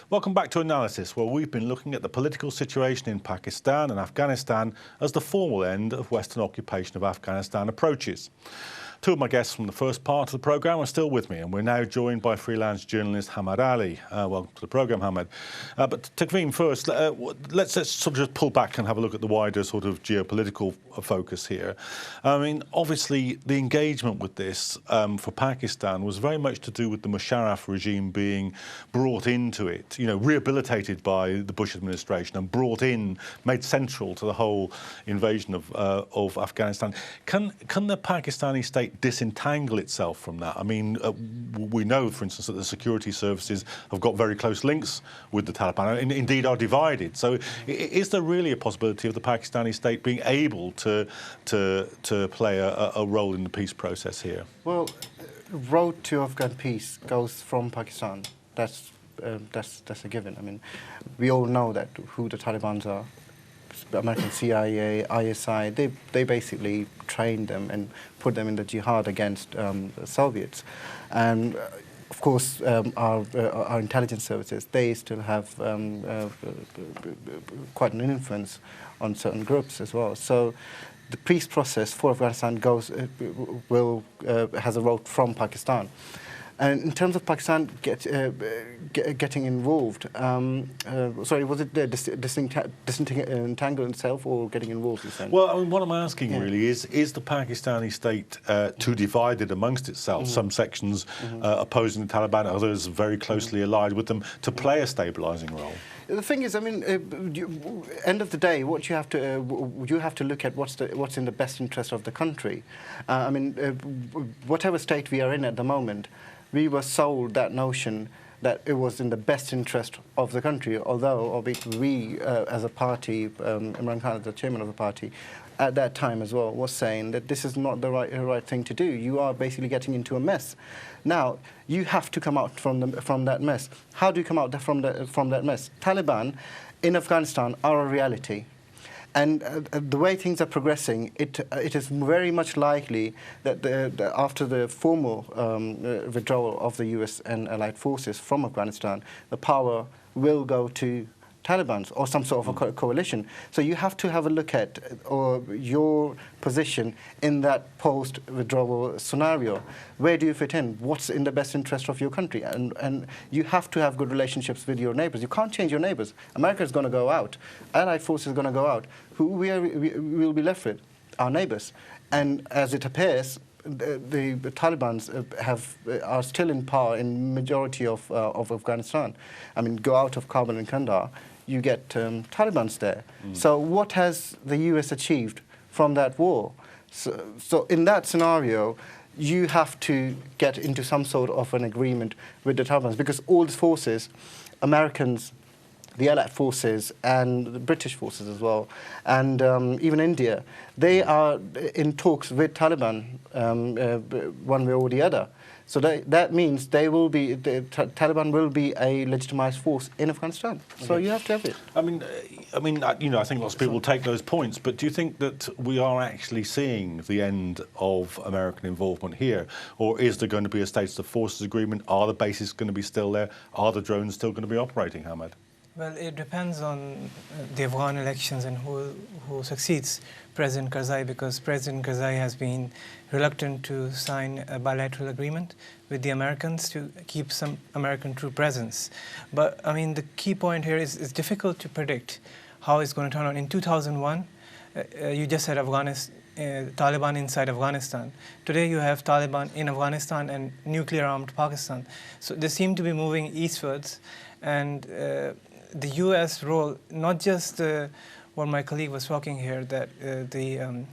Welcome back to Analysis, where we've been looking at the political situation in Pakistan and Afghanistan as the formal end of Western occupation of Afghanistan approaches. Two of my guests from the first part of the programme are still with me, and we're now joined by freelance journalist Hamad Ali. Welcome to the programme, Hamad. But Takvim, first, let's sort of just pull back and have a look at the wider sort of geopolitical focus here. I mean, obviously, the engagement with this for Pakistan was very much to do with the Musharraf regime being brought into it, you know, rehabilitated by the Bush administration and brought in, made central to the whole invasion of Afghanistan. Can the Pakistani state disentangle itself from that? I mean, we know, for instance, that the security services have got very close links with the Taliban and indeed are divided. So is there really a possibility of the Pakistani state being able to play a role in the peace process here? Well, the road to Afghan peace goes from Pakistan. That's a given. I mean, we all know that who the Taliban are. American CIA, ISI, they basically trained them and put them in the jihad against the Soviets. And of course, our intelligence services, they still have quite an influence on certain groups as well. So the peace process for Afghanistan has a road from Pakistan. And in terms of Pakistan getting involved, sorry, was it disentangle itself or getting involved? Well, I mean, what I'm asking really is the Pakistani state too divided amongst itself? Some sections opposing the Taliban, others very closely allied with them, to play a stabilising role? The thing is, I mean, end of the day, what you have to look at what's in the best interest of the country. I mean, whatever state we are in at the moment, we were sold that notion that it was in the best interest of the country, although we, as a party, Imran Khan, the chairman of the party, at that time as well, was saying that this is not the right thing to do. You are basically getting into a mess. Now, you have to come out from that mess. How do you come out from that mess? Taliban in Afghanistan are a reality. And the way things are progressing, it is very much likely that after the formal withdrawal of the US and allied forces from Afghanistan, the power will go to Taliban or some sort of a coalition. So you have to have a look at your position in that post-withdrawal scenario. Where do you fit in? What's in the best interest of your country? And you have to have good relationships with your neighbors. You can't change your neighbors. America is going to go out. Allied forces are going to go out. Who will be left with? Our neighbors. And as it appears, the Taliban are still in power in majority of Afghanistan. I mean, go out of Kabul and Kandahar, you get Taliban there. So what has the US achieved from that war? So in that scenario, you have to get into some sort of an agreement with the Taliban, because all the forces, Americans, the Allied forces and the British forces as well, and even India, they are in talks with Taliban one way or the other. So that means Taliban will be a legitimized force in Afghanistan. So you have to have it. I mean, you know, I think lots of people will take those points, but do you think that we are actually seeing the end of American involvement here? Or is there going to be a status of forces agreement? Are the bases going to be still there? Are the drones still going to be operating, Hamad? Well, it depends on the Afghan elections and who succeeds President Karzai, because President Karzai has been reluctant to sign a bilateral agreement with the Americans to keep some American troop presence. But, I mean, the key point here is it's difficult to predict how it's going to turn out. In 2001, you just said Taliban inside Afghanistan. Today you have Taliban in Afghanistan and nuclear-armed Pakistan. So they seem to be moving eastwards, and the U.S. role, not just what my colleague was talking here, that the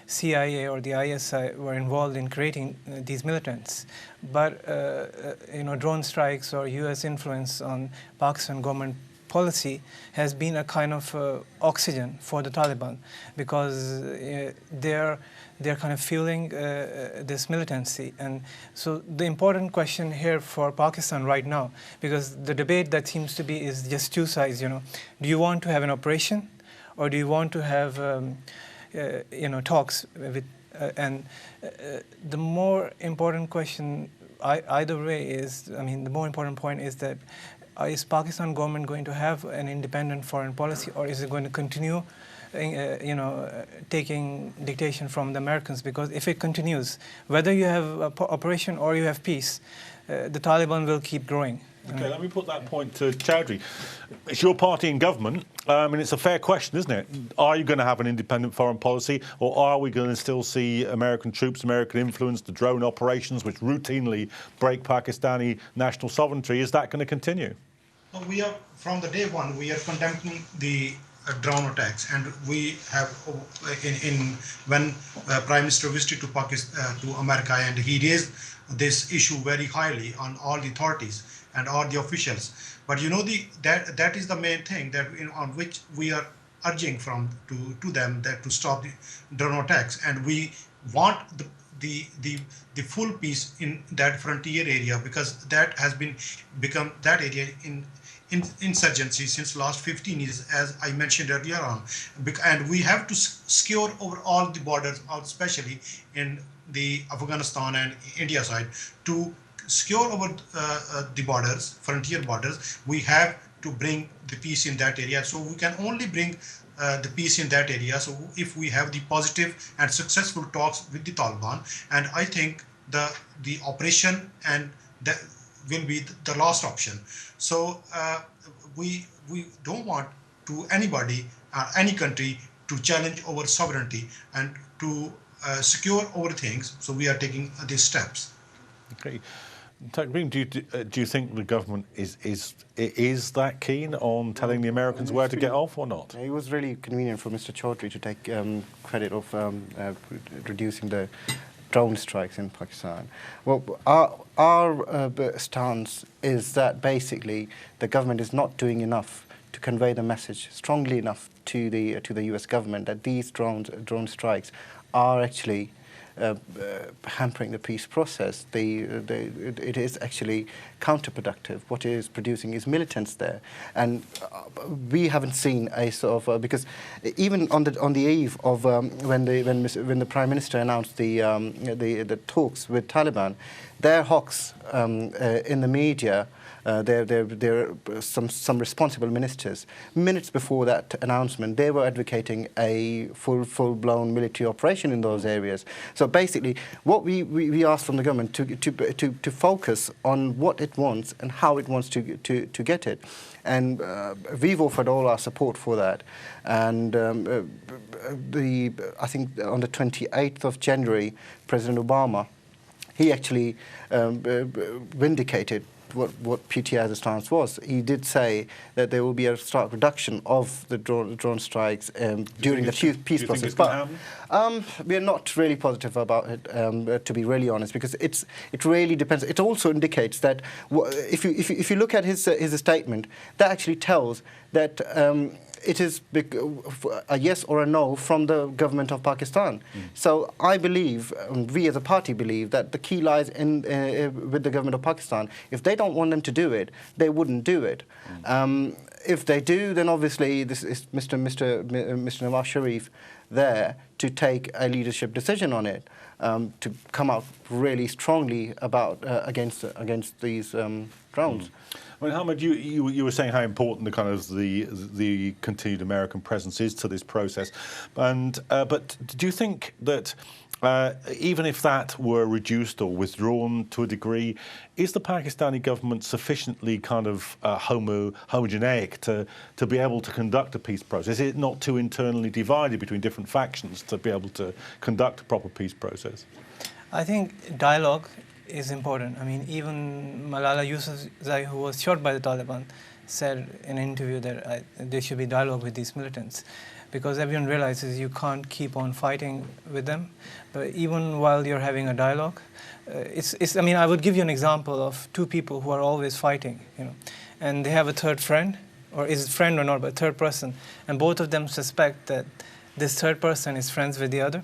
CIA or the ISI were involved in creating these militants, but you know, drone strikes or U.S. influence on Pakistan government policy has been a kind of oxygen for the Taliban, because they're kind of fueling this militancy. And so the important question here for Pakistan right now, because the debate that seems to be is just two sides, you know, do you want to have an operation, or do you want to have you know, talks with The more important question either way is, I mean, the more important point is that is Pakistan government going to have an independent foreign policy, or is it going to continue taking dictation from the Americans? Because if it continues, whether you have operation or you have peace, the Taliban will keep growing. Okay, let me put that point to Chowdhury. It's your party in government. I mean, it's a fair question, isn't it? Are you going to have an independent foreign policy, or are we going to still see American troops, American influence, the drone operations, which routinely break Pakistani national sovereignty? Is that going to continue? We are, from the day one, we are condemning the drone attacks, and we have when Prime Minister visited to Pakistan, to America, and he raised this issue very highly on all the authorities and all the officials. But you know, that is the main thing that on which we are urging to them that to stop the drone attacks, and we want the full peace in that frontier area, because that has become that area in insurgency since last 15 years, as I mentioned earlier on. And we have to secure over all the borders, especially in the Afghanistan and India side. To secure over the borders, frontier borders, we have to bring the peace in that area. So we can only bring the peace in that area so if we have the positive and successful talks with the Taliban. And I think the operation and that will be the last option. So we don't want to anybody, any country, to challenge our sovereignty and to secure our things. So we are taking these steps. Okay. Takreem, do you think the government is that keen on telling the Americans where to get off or not? It was really convenient for Mr. Chowdhury to take credit of reducing the drone strikes in Pakistan. Well, our stance is that basically the government is not doing enough to convey the message strongly enough to the U.S. government that these drone strikes are actually hampering the peace process. It is actually counterproductive. What it is producing is militants there, and we haven't seen a sort of because even on the eve of when the Prime Minister announced the talks with Taliban, their hawks in the media. There are some responsible ministers. Minutes before that announcement, they were advocating a full-blown military operation in those areas. So basically, what we asked from the government to focus on what it wants and how it wants to get it, and we've offered all our support for that. And I think on the 28th of January, President Obama, he actually vindicated what PTI's stance was. He did say that there will be a stark reduction of the drone strikes during the peace process. But we are not really positive about it, to be really honest, because it really depends. It also indicates that if you look at his statement, that actually tells that it is a yes or a no from the government of Pakistan. So I believe, we as a party believe, that the key lies with the government of Pakistan. If they don't want them to do it, they wouldn't do it. If they do, then obviously this is Mr. Nawaz Sharif there to take a leadership decision on it, to come out really strongly about against these drones. I mean, Hamid, you were saying how important the kind of the continued American presence is to this process, but do you think that even if that were reduced or withdrawn to a degree, is the Pakistani government sufficiently kind of homogeneic to be able to conduct a peace process? Is it not too internally divided between different factions to be able to conduct a proper peace process? I think dialogue is important. I mean, even Malala Yousafzai, who was shot by the Taliban, said in an interview that there should be dialogue with these militants, because everyone realizes you can't keep on fighting with them. But even while you're having a dialogue, I mean, I would give you an example of two people who are always fighting, and they have a third friend, or is it friend or not, but a third person, and both of them suspect that this third person is friends with the other.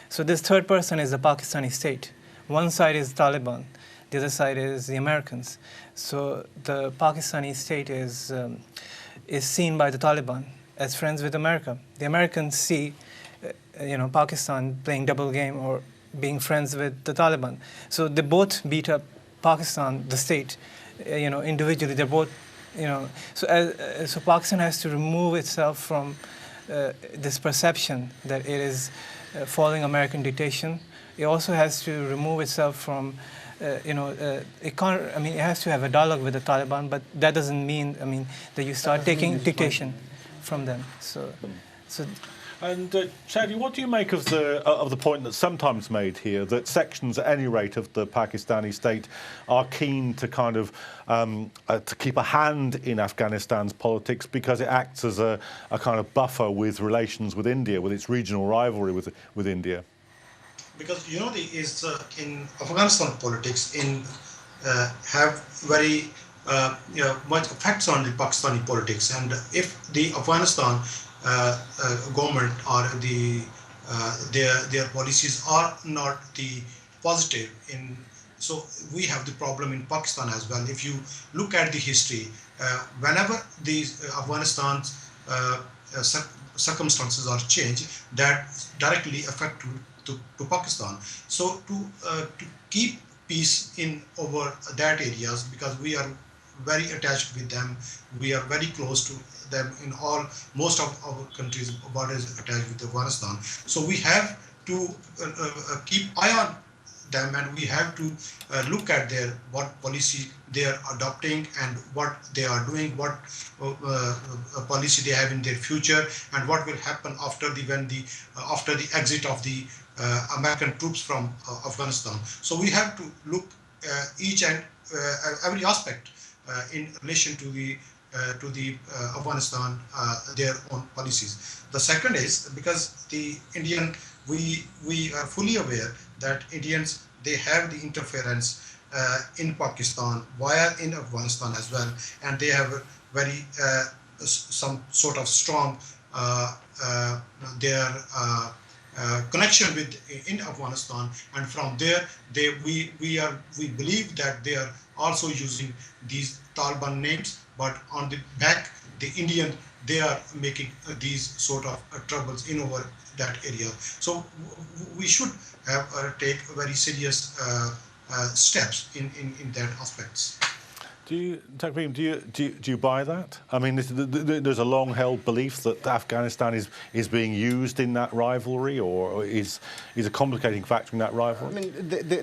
So this third person is the Pakistani state. One side is Taliban, the other side is the Americans. So the Pakistani state is seen by the Taliban as friends with America. The Americans see Pakistan playing double game or being friends with the Taliban. So they both beat up Pakistan, the state, individually. They're both, so Pakistan has to remove itself from this perception that it is following American dictation. It also has to remove itself from, it can't. I mean, it has to have a dialogue with the Taliban, but that doesn't mean, that you start taking dictation from them. So. And Shadi, what do you make of the point that's sometimes made here that sections, at any rate, of the Pakistani state are keen to kind of to keep a hand in Afghanistan's politics because it acts as a kind of buffer with relations with India, with its regional rivalry with India? Because in Afghanistan politics have very much effects on the Pakistani politics, and if the Afghanistan government or their policies are not the positive so we have the problem in Pakistan as well. If you look at the history, whenever these Afghanistan's circumstances are changed, that directly affect to Pakistan. So to keep peace in over that areas, because we are very attached with them, we are very close to them in most of our countries' borders attached with Afghanistan. So we have to keep eye on them, and we have to look at what policy they are adopting and what they are doing, what policy they have in their future, and what will happen after the exit of the American troops from Afghanistan. So we have to look each and every aspect in relation to the Afghanistan, their own policies. The second is because the Indian, we are fully aware that Indians, they have the interference in Pakistan via in Afghanistan as well, and they have a very some sort of strong their connection with in Afghanistan, and from there we believe that they are also using these Taliban names, but on the back the Indian, they are making these sort of troubles in over that area. So we should have take very serious steps in that aspects. Takreem, do you buy that? I mean, there's a long-held belief that Afghanistan is being used in that rivalry, or is a complicating factor in that rivalry? I mean,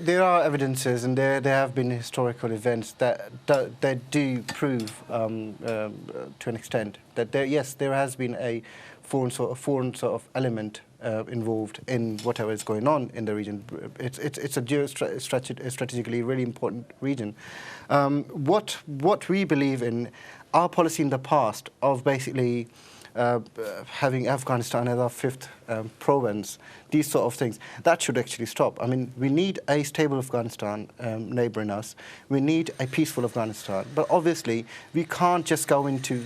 there are evidences, and there have been historical events that do prove, to an extent, that there has been a foreign sort of element involved in whatever is going on in the region. It's a strategically really important region. What we believe in, our policy in the past of basically having Afghanistan as our fifth province, these sort of things, that should actually stop. I mean, we need a stable Afghanistan neighbouring us. We need a peaceful Afghanistan. But obviously, we can't just go into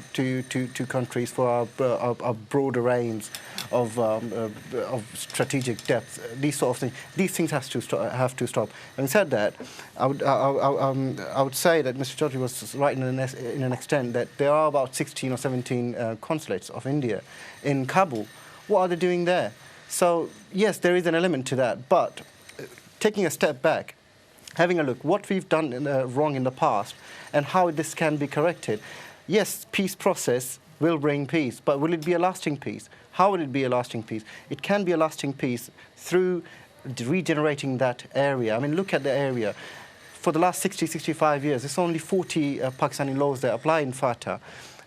countries for our broader aims of strategic depth. These sort of things. These things have to stop. Having said that, I would say that Mr. Chaudhry was right in an extent that there are about 16 or 17 consulates of India in Kabul. What are they doing there? So, yes, there is an element to that, but taking a step back, having a look what we've done wrong in the past and how this can be corrected. Yes, peace process will bring peace, but will it be a lasting peace? How will it be a lasting peace? It can be a lasting peace through regenerating that area. I mean, look at the area. For the last 60, 65 years, there's only 40 Pakistani laws that apply in FATA.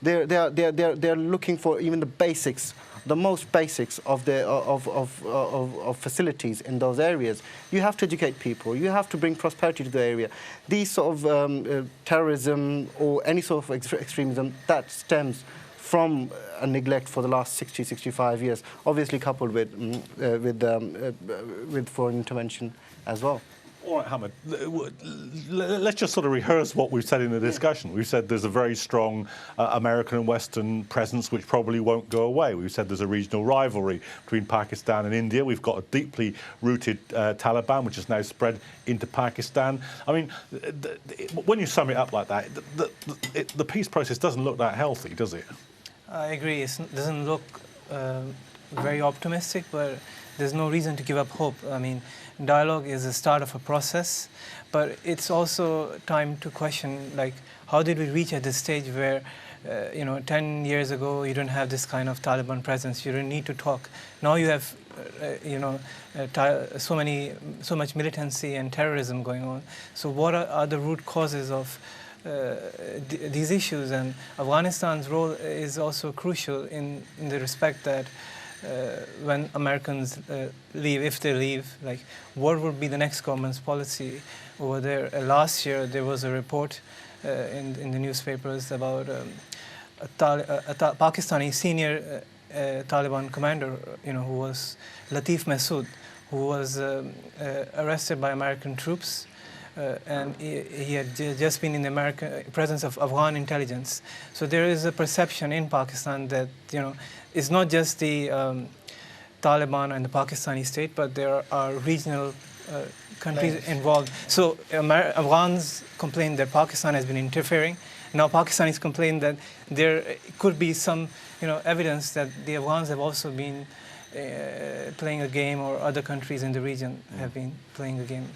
They're looking for even the basics, the most basics of facilities in those areas. You have to educate people. You have to bring prosperity to the area. These sort of terrorism or any sort of extremism, that stems from a neglect for the last 60, 65 years, obviously coupled with foreign intervention as well. All right, Hamid, let's just sort of rehearse what we've said in the discussion. We've said there's a very strong American and Western presence which probably won't go away. We've said there's a regional rivalry between Pakistan and India. We've got a deeply rooted Taliban which has now spread into Pakistan. I mean, when you sum it up like that, the peace process doesn't look that healthy, does it? I agree. It doesn't look very optimistic, but there's no reason to give up hope. I mean, dialogue is the start of a process, but it's also time to question, like, how did we reach at this stage where, 10 years ago you didn't have this kind of Taliban presence, you didn't need to talk. Now you have, so much militancy and terrorism going on. So what are the root causes of these issues? And Afghanistan's role is also crucial in the respect that when Americans leave, if they leave, like, what would be the next government's policy over there? Last year there was a report in the newspapers about a Pakistani senior Taliban commander, who was Latif Masood, who was arrested by American troops. And he had just been in the presence of Afghan intelligence. So there is a perception in Pakistan that, it's not just the Taliban and the Pakistani state, but there are regional countries involved. So Afghans complain that Pakistan has been interfering. Now Pakistanis complain that there could be some, evidence that the Afghans have also been playing a game, or other countries in the region have been playing a game.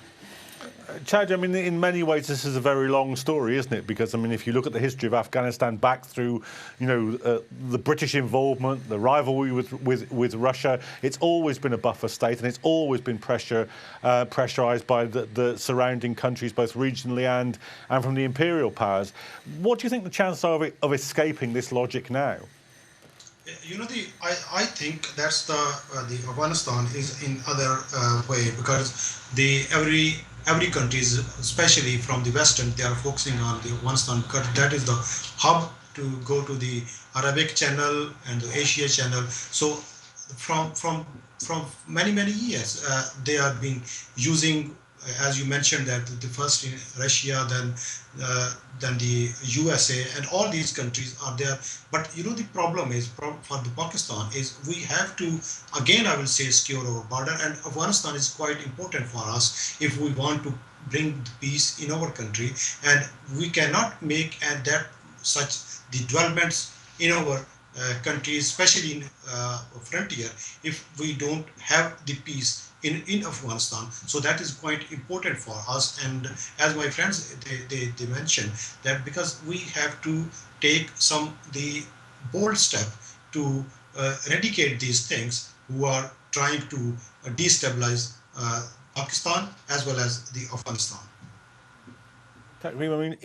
Chad, I mean, in many ways, this is a very long story, isn't it? Because, I mean, if you look at the history of Afghanistan back through, the British involvement, the rivalry with Russia, it's always been a buffer state, and it's always been pressurised by the surrounding countries, both regionally and from the imperial powers. What do you think the chances are of escaping this logic now? I think that's the Afghanistan is in other way, because every country, especially from the Western, they are focusing on the Afghanistan because that is the hub to go to the Arabic channel and the Asia channel. So from many years, they have been using, as you mentioned, that the first in Russia, then the USA, and all these countries are there. But the problem is for the Pakistan is we have to, again I will say, secure our border, and Afghanistan is quite important for us if we want to bring peace in our country, and we cannot make such the developments in our country, especially in frontier, if we don't have the peace in Afghanistan. So that is quite important for us. And as my friends they mentioned, that because we have to take the bold step to eradicate these things who are trying to destabilize Pakistan as well as the Afghanistan. I mean,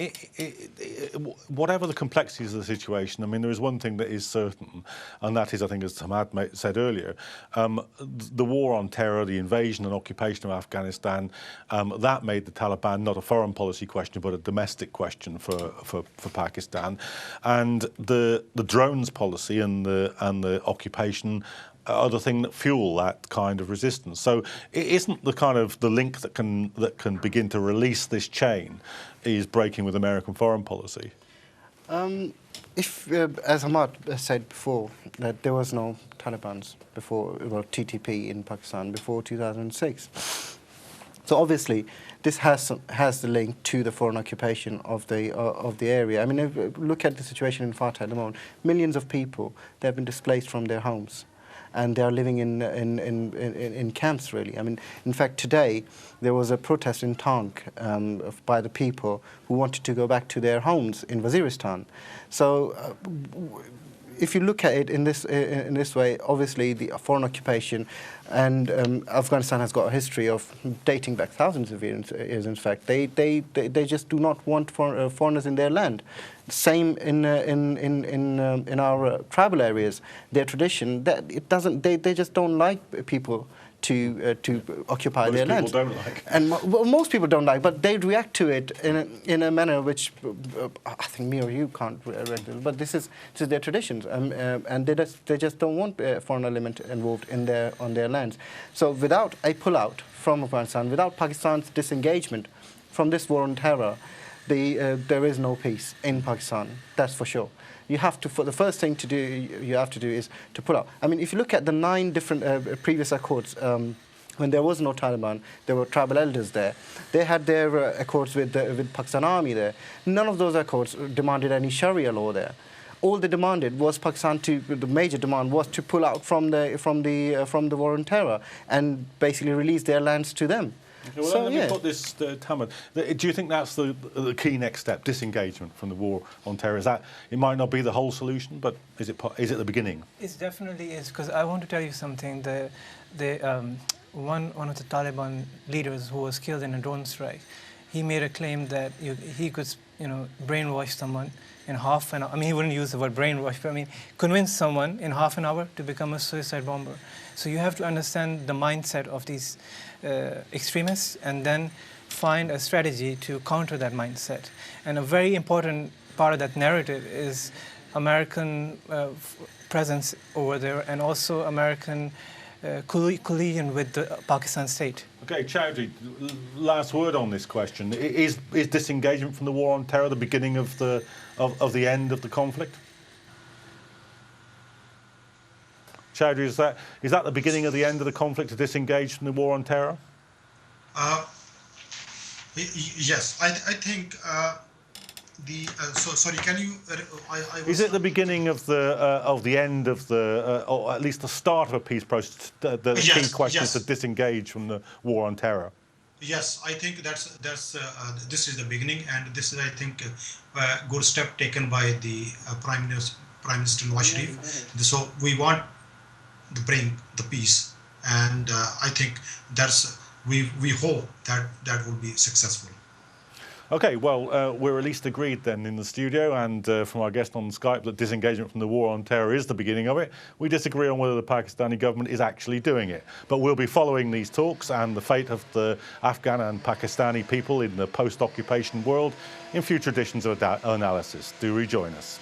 whatever the complexities of the situation, I mean, there is one thing that is certain, and that is, I think, as Hamad said earlier, the war on terror, the invasion and occupation of Afghanistan, that made the Taliban not a foreign policy question, but a domestic question for Pakistan, and the drones policy and the occupation are the thing that fuel that kind of resistance. So it isn't the link that can begin to release this chain is breaking with American foreign policy. As Hamad said before, that there was no Taliban before, TTP in Pakistan before 2006. So obviously this has the link to the foreign occupation of the area. I mean, look at the situation in FATA at the moment. Millions of people, they have been displaced from their homes, and they are living in camps, really. I mean, in fact, today there was a protest in Tank by the people who wanted to go back to their homes in Waziristan. So if you look at it in this way, obviously the foreign occupation, and Afghanistan has got a history of dating back thousands of years. In fact, they just do not want foreigners in their land. Same in our tribal areas. Their tradition that it doesn't. They just don't like people to occupy their land. Most people don't like. And most people don't like, but they react to it in a manner which I think me or you can't regulate. But this is their traditions, and they just don't want a foreign element involved on their lands. So without a pullout from Afghanistan, without Pakistan's disengagement from this war on terror, there is no peace in Pakistan. That's for sure. You have to. The first thing you have to do is to pull out. I mean, if you look at the 9 different previous accords, when there was no Taliban, there were tribal elders there. They had their accords with Pakistan Army there. None of those accords demanded any Sharia law there. all they demanded was Pakistan to, the major demand was to pull out from the war on terror and basically release their lands to them. Okay, well, let me put this to Hamad. Do you think that's the key next step, disengagement from the war on terror? Is that, it might not be the whole solution, but is it the beginning? It definitely is, because I want to tell you something. One of the Taliban leaders who was killed in a drone strike, he made a claim that he could, brainwash someone in half an hour. I mean, he wouldn't use the word brainwash, but I mean, convince someone in half an hour to become a suicide bomber. So you have to understand the mindset of these extremists and then find a strategy to counter that mindset. And a very important part of that narrative is American presence over there and also American collusion with the Pakistan state. Okay, Chowdhury, last word on this question. Is disengagement from the war on terror the beginning of the end of the conflict? Chowdhury, is that the beginning of the end of the conflict, to disengage from the war on terror? Yes, I think sorry, can you? Is it the beginning of the end of or at least the start of a peace process? The key question is to disengage from the war on terror. Yes, I think that's this is the beginning, and this is, I think, a good step taken by the Prime Minister Nawaz Sharif. So we want to bring the peace, and I think we hope that will be successful. Okay, well, we're at least agreed then in the studio and from our guest on Skype that disengagement from the war on terror is the beginning of it. We disagree on whether the Pakistani government is actually doing it. But we'll be following these talks and the fate of the Afghan and Pakistani people in the post-occupation world in future editions of Analysis. Do rejoin us.